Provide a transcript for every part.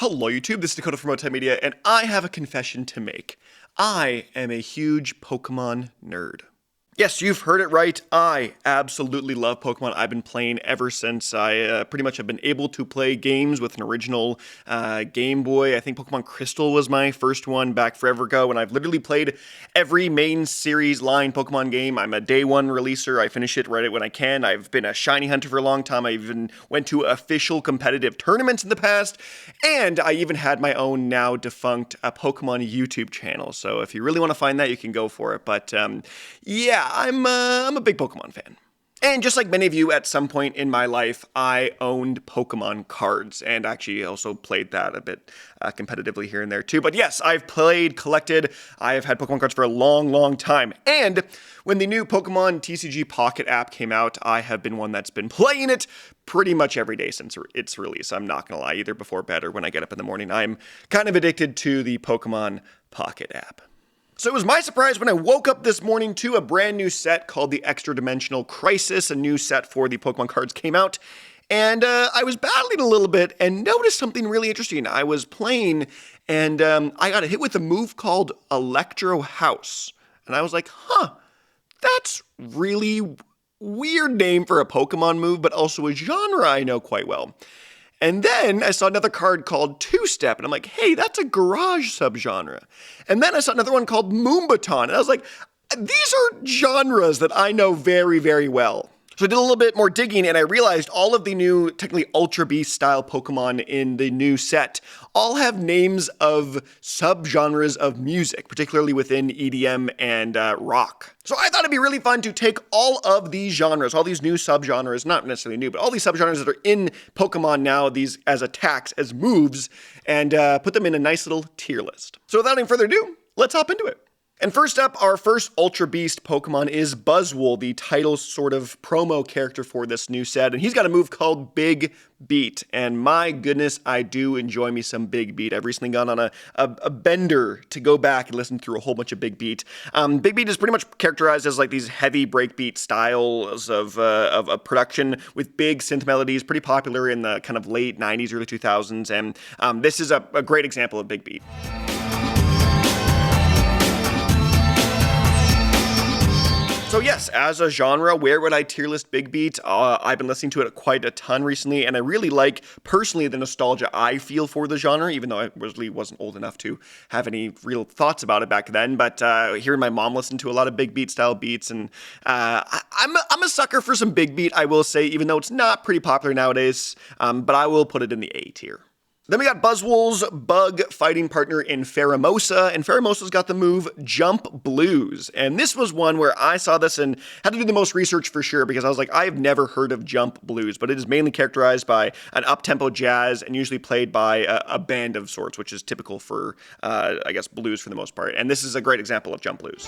Hello YouTube, this is Dakota from Bowtied Media, and I have a confession to make. I am a huge Pokemon nerd. Yes, you've heard it right. I absolutely love Pokemon. I've been playing ever since I pretty much have been able to play games with an original Game Boy. I think Pokemon Crystal was my first one back forever ago, and I've literally played every main series line Pokemon game. I'm a day one releaser. I finish it right when I can. I've been a shiny hunter for a long time. I even went to official competitive tournaments in the past, and I even had my own now defunct Pokemon YouTube channel. So if you really want to find that, you can go for it. But yeah. I'm a big Pokemon fan. And just like many of you, at some point in my life, I owned Pokemon cards, and actually also played that a bit competitively here and there too. But yes, I've played, collected, I have had Pokemon cards for a long, long time. And when the new Pokemon TCG Pocket app came out, I have been one that's been playing it pretty much every day since its release. I'm not gonna lie, either before bed or when I get up in the morning. I'm kind of addicted to the Pokemon Pocket app. So it was my surprise when I woke up this morning to a brand new set called the Extradimensional Crisis. A new set for the Pokemon cards came out, and I was battling a little bit and noticed something really interesting. I was playing, and I got hit with a move called Electro House, and I was like, huh, that's really weird name for a Pokemon move, but also a genre I know quite well. And then I saw another card called Two-Step, and I'm like, hey, that's a garage subgenre. And then I saw another one called Moonbaton, and I was like, these are genres that I know very, very well. So I did a little bit more digging, and I realized all of the new, technically Ultra Beast style Pokemon in the new set all have names of subgenres of music, particularly within EDM and rock. So I thought it'd be really fun to take all of these genres, all these new subgenres, not necessarily new, but all these subgenres that are in Pokemon now, these as attacks, as moves, and put them in a nice little tier list. So without any further ado, let's hop into it. And first up, our first Ultra Beast Pokemon is Buzzwole, the title sort of promo character for this new set. And he's got a move called Big Beat. And my goodness, I do enjoy me some Big Beat. I've recently gone on a bender to go back and listen through a whole bunch of Big Beat. Big Beat is pretty much characterized as like these heavy breakbeat styles of production with big synth melodies, pretty popular in the kind of late 90s, early 2000s. And this is a great example of Big Beat. So yes, as a genre, where would I tier list Big Beat? I've been listening to it quite a ton recently, and I really like, personally, the nostalgia I feel for the genre, even though I really wasn't old enough to have any real thoughts about it back then. But hearing my mom listen to a lot of Big Beat style beats, and I'm a sucker for some Big Beat, I will say, even though it's not pretty popular nowadays, but I will put it in the A tier. Then we got Buzzwole's bug fighting partner in Pheromosa, and Pheromosa's got the move Jump Blues. And this was one where I saw this and had to do the most research for sure, because I was like, I have never heard of Jump Blues, but it is mainly characterized by an up-tempo jazz and usually played by a band of sorts, which is typical for, I guess, blues for the most part. And this is a great example of Jump Blues.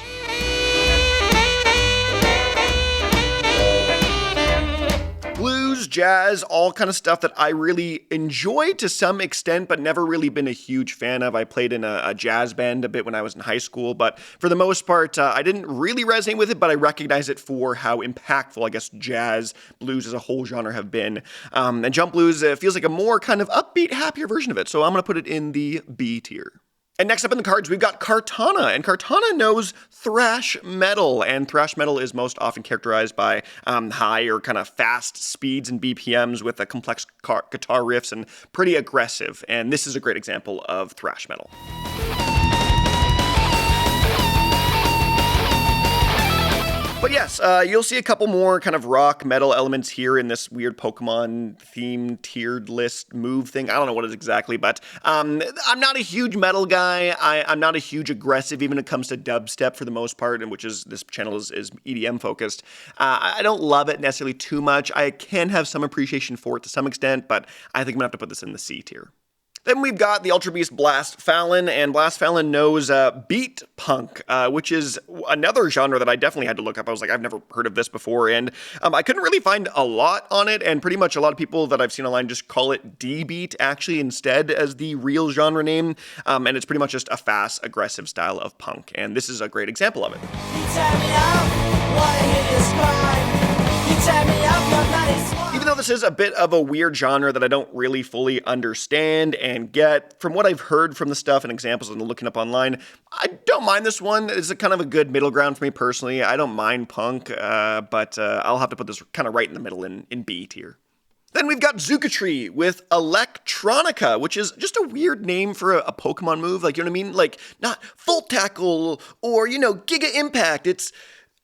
Blues, jazz, all kind of stuff that I really enjoy to some extent, but never really been a huge fan of. I played in a jazz band a bit when I was in high school, but for the most part, I didn't really resonate with it, but I recognize it for how impactful, I guess, jazz, blues as a whole genre have been. And Jump Blues feels like a more kind of upbeat, happier version of it, so I'm going to put it in the B tier. And next up in the cards, we've got Kartana, and Kartana knows thrash metal, and thrash metal is most often characterized by high or kind of fast speeds and BPMs with a complex guitar riffs and pretty aggressive, and this is a great example of thrash metal. But yes, you'll see a couple more kind of rock metal elements here in this weird Pokemon themed tiered list move thing. I don't know what it is exactly, but I'm not a huge metal guy. I'm not a huge aggressive, even when it comes to dubstep for the most part, and which is, this channel is EDM focused. I don't love it necessarily too much. I can have some appreciation for it to some extent, but I think I'm gonna have to put this in the C tier. Then we've got the Ultra Beast Blast Fallon, and Blast Fallon knows beat punk, which is another genre that I definitely had to look up. I was like, I've never heard of this before, and I couldn't really find a lot on it, and pretty much a lot of people that I've seen online just call it D-beat, actually, instead as the real genre name, and it's pretty much just a fast, aggressive style of punk, and this is a great example of it. Even though this is a bit of a weird genre that I don't really fully understand and get. From what I've heard from the stuff and examples and looking up online, I don't mind this one. It's a kind of a good middle ground for me personally. I don't mind punk, but I'll have to put this kind of right in the middle in B tier. Then we've got Zucatry with Electronica, which is just a weird name for a Pokemon move. Like, you know what I mean? Like, not Full Tackle or, Giga Impact. It's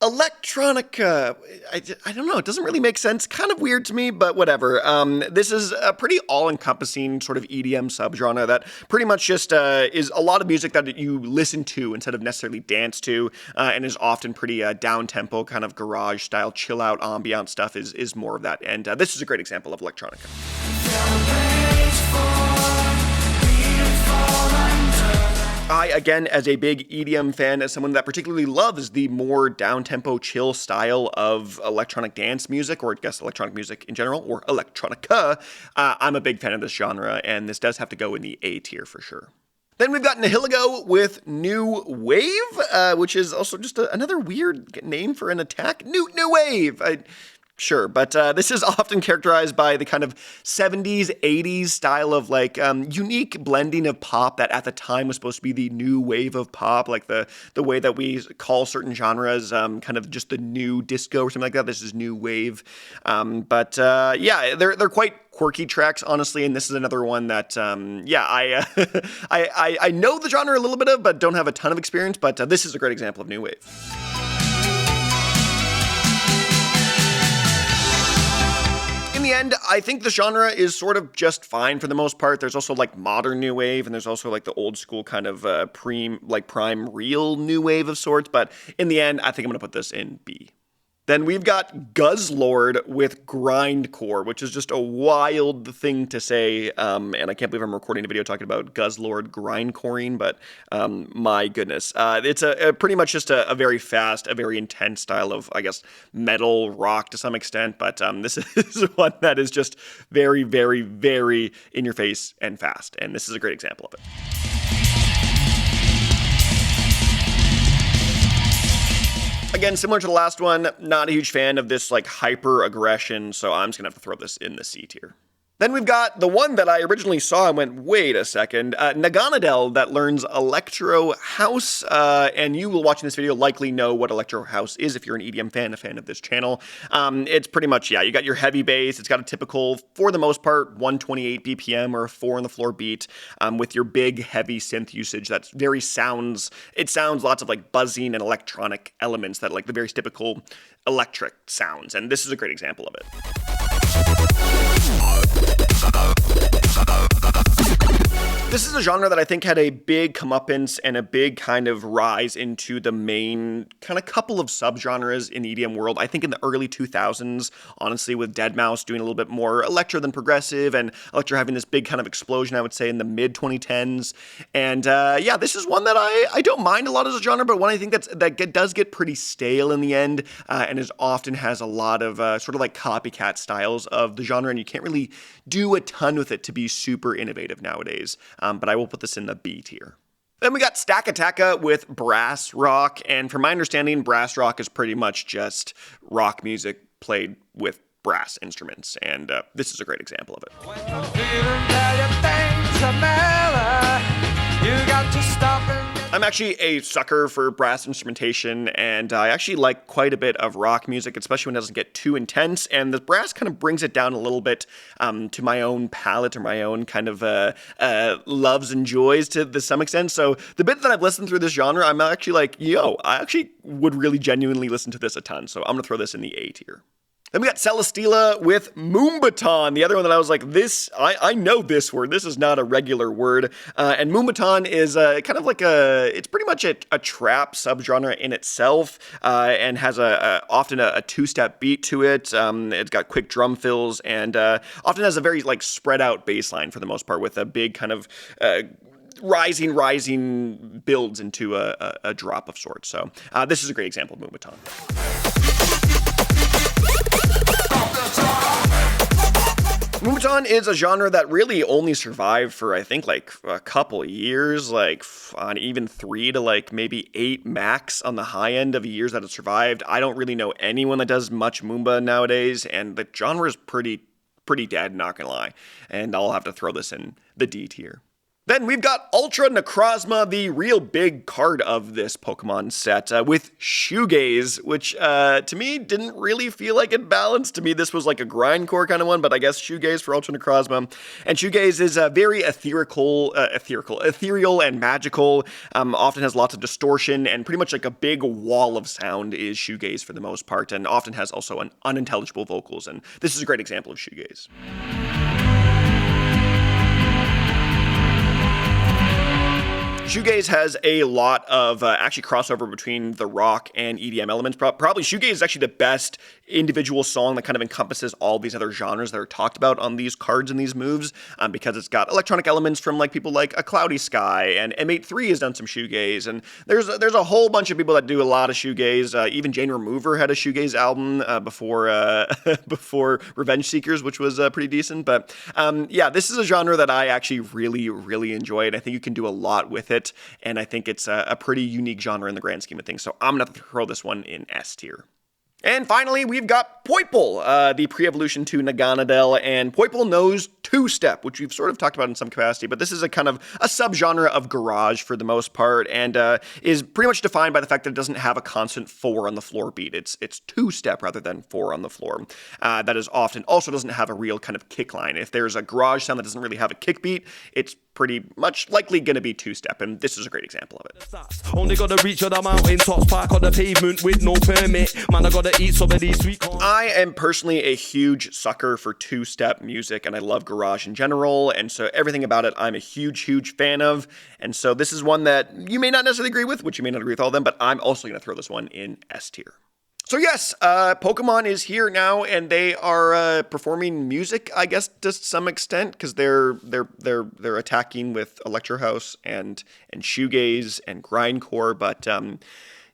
Electronica. I don't know. It doesn't really make sense. Kind of weird to me, but whatever. This is a pretty all-encompassing sort of EDM subgenre that pretty much just is a lot of music that you listen to instead of necessarily dance to, and is often pretty down-tempo, kind of garage-style, chill-out, ambient stuff is more of that. And this is a great example of Electronica. I, again, as a big EDM fan, as someone that particularly loves the more down-tempo, chill style of electronic dance music, or I guess electronic music in general, or electronica, I'm a big fan of this genre, and this does have to go in the A tier for sure. Then we've got Nihilego with New Wave, which is also just another weird name for an attack. New Wave! Sure, but this is often characterized by the kind of 70s, 80s style of unique blending of pop that at the time was supposed to be the new wave of pop, like the way that we call certain genres kind of just the new disco or something like that. This is new wave. Yeah, they're quite quirky tracks, honestly, and this is another one that, I know the genre a little bit of, but don't have a ton of experience, but this is a great example of new wave. In the end, I think the genre is sort of just fine for the most part. There's also modern new wave, and there's also the old school kind of prime real new wave of sorts. But in the end, I think I'm gonna put this in B. Then we've got Guzzlord with Grindcore, which is just a wild thing to say, and I can't believe I'm recording a video talking about Guzzlord grindcoring, but my goodness. It's a pretty much just a very fast, a very intense style of, I guess, metal rock to some extent, but this is one that is just very, very, very in your face and fast, and this is a great example of it. Again, similar to the last one, not a huge fan of this hyper aggression, so I'm just gonna have to throw this in the C tier. Then we've got the one that I originally saw and went, wait a second, Naganadel that learns Electro House, and you will watching this video likely know what Electro House is if you're an EDM fan, a fan of this channel. It's pretty much, you got your heavy bass, it's got a typical, for the most part, 128 BPM or a 4 on the floor beat, with your big heavy synth usage that's it sounds lots of buzzing and electronic elements that the very typical electric sounds, and this is a great example of it. This is a genre that I think had a big comeuppance and a big kind of rise into the main kind of couple of subgenres in the EDM world. I think in the early 2000s, honestly, with Deadmau5 doing a little bit more electro than progressive, and electro having this big kind of explosion, I would say, in the mid-2010s. And this is one that I don't mind a lot as a genre, but one I think that does get pretty stale in the end, and often has a lot of sort of copycat styles of the genre, and you can't really do a ton with it to be super innovative nowadays. But I will put this in the B tier. Then we got Stakataka with Brass Rock, and from my understanding, Brass Rock is pretty much just rock music played with brass instruments, and this is a great example of it. When you're feeling that your things are mellow, you got to stop and I'm actually a sucker for brass instrumentation, and I actually like quite a bit of rock music, especially when it doesn't get too intense, and the brass kind of brings it down a little bit to my own palette or my own kind of loves and joys to some extent. So the bit that I've listened through this genre, I'm actually I actually would really genuinely listen to this a ton, so I'm going to throw this in the A tier. Then we got Celesteela with Moombahton, the other one that I was like, I know this word, this is not a regular word, and Moombahton is kind of it's pretty much a trap subgenre in itself, and has often a two-step beat to it. It's got quick drum fills, and often has a very spread out bass line for the most part, with a big kind of rising builds into a drop of sorts. So this is a great example of Moombahton. Moombahton is a genre that really only survived for, I think, a couple of years, on even 3 to maybe 8 max on the high end of years that it survived. I don't really know anyone that does much Moomba nowadays, and the genre is pretty pretty dead, not gonna lie. And I'll have to throw this in the D tier. Then we've got Ultra Necrozma, the real big card of this Pokemon set, with Shoegaze, which to me didn't really feel like it balanced. To me, this was like a grindcore kind of one, but I guess Shoegaze for Ultra Necrozma. And Shoegaze is very ethereal and magical, often has lots of distortion, and pretty much like a big wall of sound is Shoegaze for the most part, and often has also an unintelligible vocals, and this is a great example of Shoegaze. Shoegaze has a lot of actually crossover between the rock and EDM elements. Probably Shoegaze is actually the best individual song that kind of encompasses all these other genres that are talked about on these cards and these moves, because it's got electronic elements from like people like A Cloudy Sky, and M83 has done some Shoegaze, and there's a whole bunch of people that do a lot of Shoegaze. Even Jane Remover had a Shoegaze album before Revenge Seekers, which was pretty decent. But yeah, this is a genre that I actually really, really enjoy, and I think you can do a lot with it. And I think it's a pretty unique genre in the grand scheme of things. So I'm going to throw this one in S tier. And finally, we've got Poipole, the pre-evolution to Naganadel, and Poipole knows two-step, which we've sort of talked about in some capacity, but this is a kind of a subgenre of garage for the most part, and is pretty much defined by the fact that it doesn't have a constant 4 on the floor beat. It's two-step rather than 4 on the floor. That is often also doesn't have a real kind of kick line. If there's a garage sound that doesn't really have a kick beat, it's pretty much likely going to be two-step, and this is a great example of it. Only gotta reach on the mountain tops, park on the pavement with no permit. Man, I gotta eat some of these sweet corn. I am personally a huge sucker for two-step music, and I love garage in general, and so everything about it I'm a huge fan of, and so this is one that you may not necessarily agree with, which you may not agree with all of them, but I'm also going to throw this one in S tier. So yes, Pokemon is here now, and they are performing music, I guess, to some extent, because they're attacking with Electro House and Shoegaze and Grindcore. But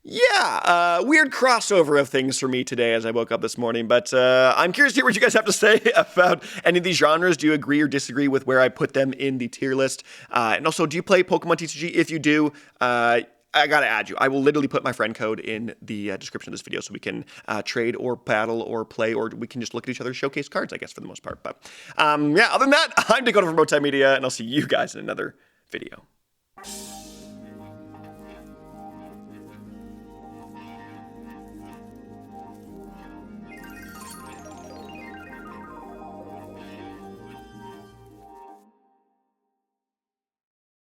yeah, weird crossover of things for me today as I woke up this morning. But I'm curious to hear what you guys have to say about any of these genres. Do you agree or disagree with where I put them in the tier list? And also, do you play Pokemon TCG? If you do, I gotta add you. I will literally put my friend code in the description of this video so we can trade or battle or play, or we can just look at each other's showcase cards, I guess, for the most part. But yeah, other than that, I'm Dakota from Bowtied Media, and I'll see you guys in another video.